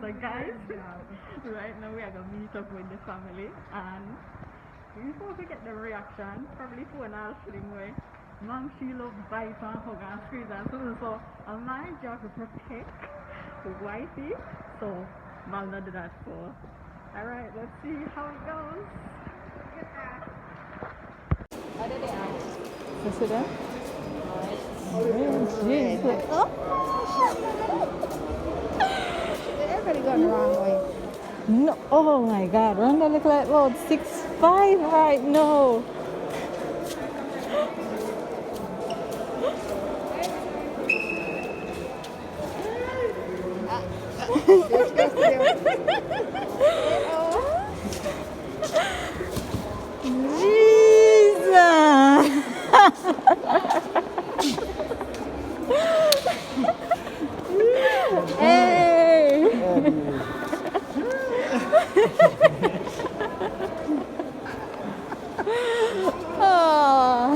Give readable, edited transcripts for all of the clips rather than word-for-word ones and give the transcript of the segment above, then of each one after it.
So guys, right now we are gonna meet up with the family and before we get the reaction, probably phone I'll fling away. Mom, she love bite and hug and squeeze and so I'm not job to protect wifey, so Mom not do that for. Alright, let's see how it goes. What did they ask? You see that? Oh, Everybody going the wrong way. no, oh my god, Rhonda look like about 6'5" right now. Hey! Oh.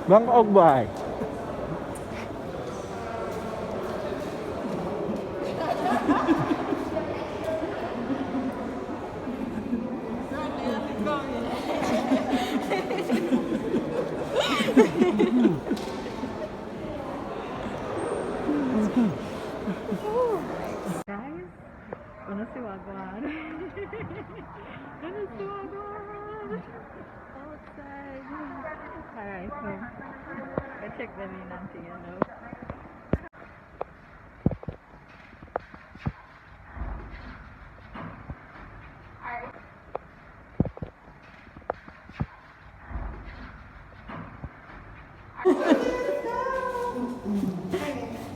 Bang Ogbay. Guys, wanna see what go on? Wanna see what go on? Outside. Alright, so I check them in and thing, you know.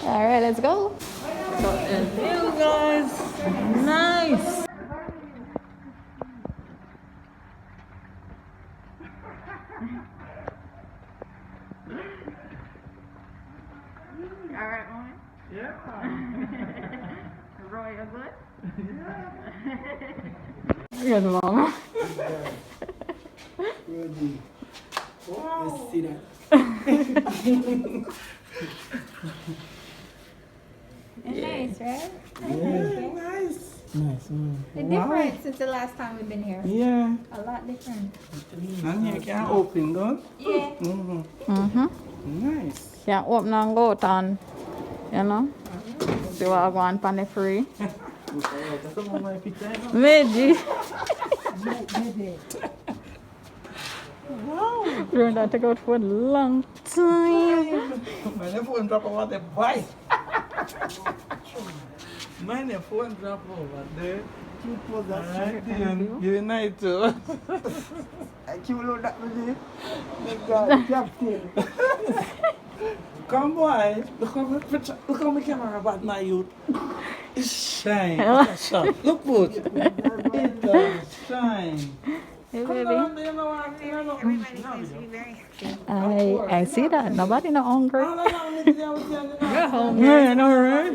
Alright, let's go. Got the view, guys. Nice. Alright, Mommy? Yeah. Roy, you good? Yeah. Yes, Mama. Ready. Let's see that. Nice, right? Nice. Nice. The difference since the last time we've been here. Yeah. A lot different. And you can open, don't? Yeah. Mm-hmm. Nice. Can't open and go down, you know? See what I want on the free. Some of my pictures. Meji. Wow. Doing that take out for a long time. My phone drop over the bike. My phone drop over there. You put that right there. You're nice too. I keep look that with you. God, captain. Come boy, look how my camera about my youth. It shine. Look good. It does shine. Hey, Come baby. down there, you know what? Everybody seems to be very happy. I see that. Nobody not hungry. You're You're hungry, I know, right?